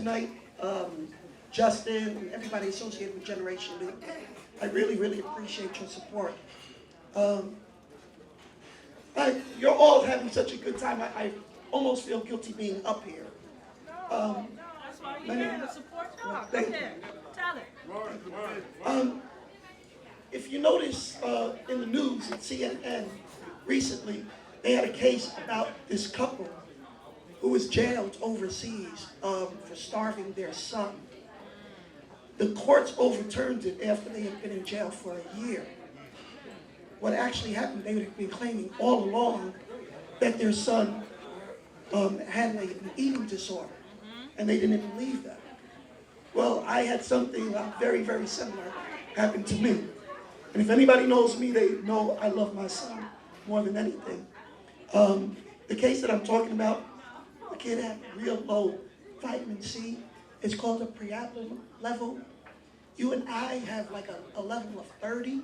tonight, Justin, and everybody associated with Generation League. I really, really appreciate your support. You're all having such a good time. I almost feel guilty being up here. That's why you have the support dog. Go ahead. Tell it. If you notice in the news at CNN recently, they had a case about this couple who was jailed overseas for starving their son. The courts overturned it after they had been in jail for a year. What actually happened, they had been claiming all along that their son had an eating disorder, and they didn't believe that. Well, I had something very, very similar happen to me. And if anybody knows me, they know I love my son more than anything. The case that I'm talking about, the kid had real low vitamin C. It's called a preapple level. You and I have like a level of 30.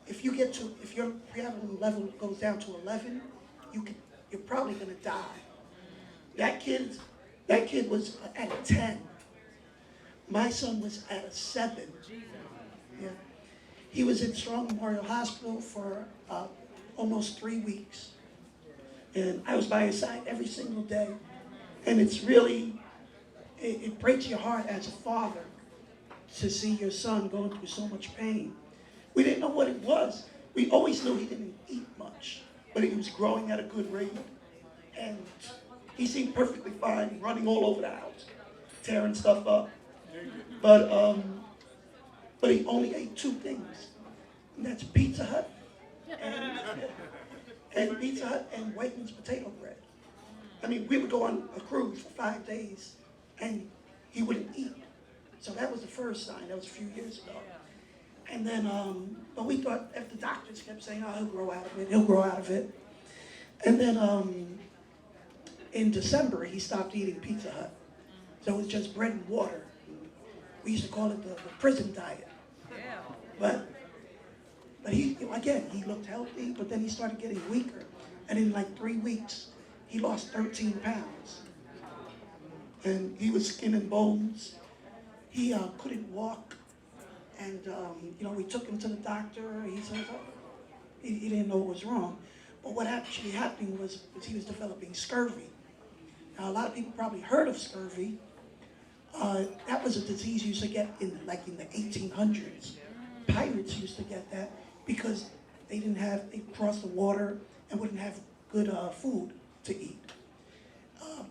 If your preapple level goes down to 11, you're probably gonna die. That kid was at a 10. My son was at a 7. Yeah. He was in Strong Memorial Hospital for almost 3 weeks. And I was by his side every single day. And it's really, it breaks your heart as a father to see your son going through so much pain. We didn't know what it was. We always knew he didn't eat much, but he was growing at a good rate. And he seemed perfectly fine, running all over the house, tearing stuff up. But he only ate 2 things, and that's Pizza Hut and Pizza Hut and Whiteman's potato bread. I mean, we would go on a cruise for 5 days, and he wouldn't eat. So that was the first sign. That was a few years ago. And then, but we thought, if the doctors kept saying, oh, he'll grow out of it, he'll grow out of it. And then in December, he stopped eating Pizza Hut. So it was just bread and water. We used to call it the prison diet. But he, again, he looked healthy, but then he started getting weaker. And in like 3 weeks, he lost 13 pounds. And he was skin and bones. He couldn't walk. And, we took him to the doctor. He said, he didn't know what was wrong. But what actually happened was he was developing scurvy. Now, a lot of people probably heard of scurvy. That was a disease you used to get in the 1800s. Pirates used to get that because they crossed the water and wouldn't have good food to eat.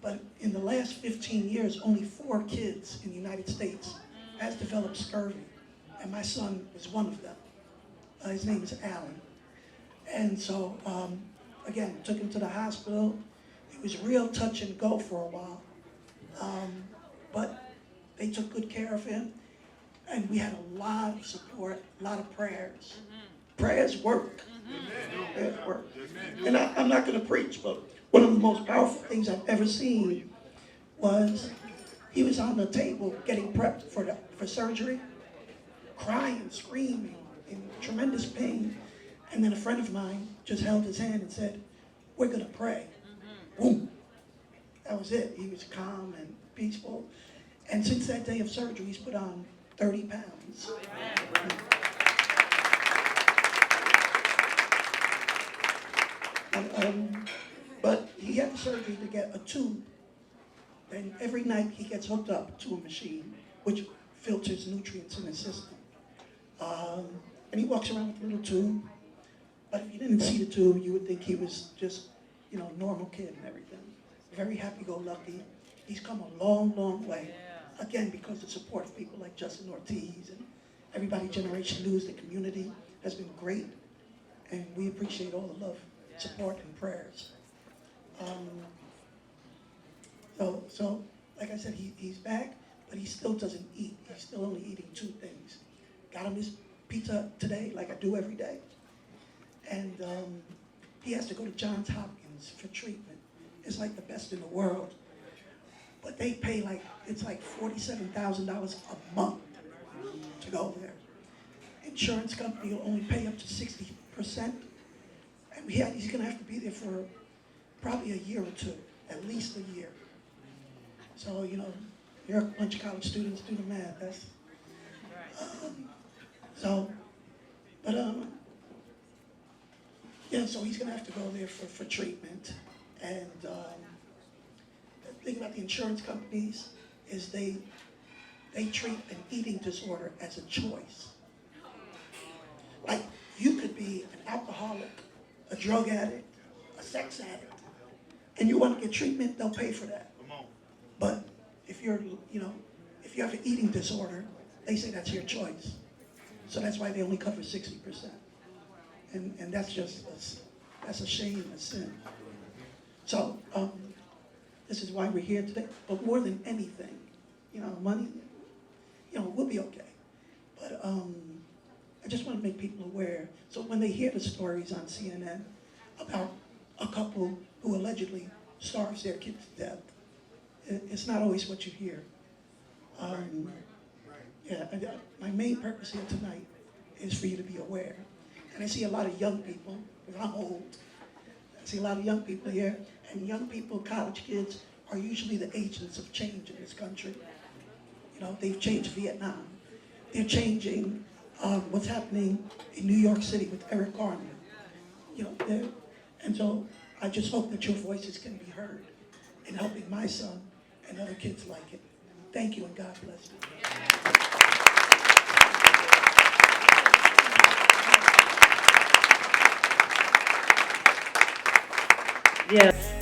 But in the last 15 years, only 4 kids in the United States has developed scurvy. And my son was one of them. His name is Allen. And so, again, took him to the hospital. It was real touch and go for a while. But they took good care of him. And we had a lot of support, a lot of prayers. Prayers work. Prayers work. And I'm not going to preach, but one of the most powerful things I've ever seen was he was on the table getting prepped for surgery, crying, screaming, in tremendous pain. And then a friend of mine just held his hand and said, we're going to pray. Boom. That was it. He was calm and peaceful. And since that day of surgery, he's put on 30 pounds. But he had the surgery to get a tube. And every night he gets hooked up to a machine which filters nutrients in his system. And he walks around with a little tube. But if you didn't see the tube, you would think he was just, normal kid and everything. Very happy-go-lucky. He's come a long, long way. Again, because of the support of people like Justin Ortiz and everybody, Generation News, the community has been great. And we appreciate all the love, support, and prayers. So like I said, he's back, but he still doesn't eat. He's still only eating 2 things. Got him his pizza today, like I do every day. And he has to go to Johns Hopkins for treatment. It's like the best in the world. But they pay it's like $47,000 a month to go there. Insurance company will only pay up to 60%. And he's gonna have to be there for probably a year or 2, at least a year. So, You're a bunch of college students, do the math. That's so. But yeah. So he's gonna have to go there for treatment. And the thing about the insurance companies is they treat an eating disorder as a choice. Like, you could be an alcoholic, a drug addict, a sex addict, and you want to get treatment, they'll pay for that. But if you're, if you have an eating disorder, they say that's your choice. So that's why they only cover 60%. And that's just, that's a shame, a sin. So this is why we're here today. But more than anything, money, we'll be okay. But I just want to make people aware. So when they hear the stories on CNN about a couple who allegedly starves their kids to death, it's not always what you hear. Yeah, my main purpose here tonight is for you to be aware. And I see a lot of young people, because I'm old. I see a lot of young people here, and young people, college kids, are usually the agents of change in this country. They've changed Vietnam. They're changing what's happening in New York City with Eric Garner. And so I just hope that your voices can be heard in helping my son and other kids like it. Thank you, and God bless you. Yes.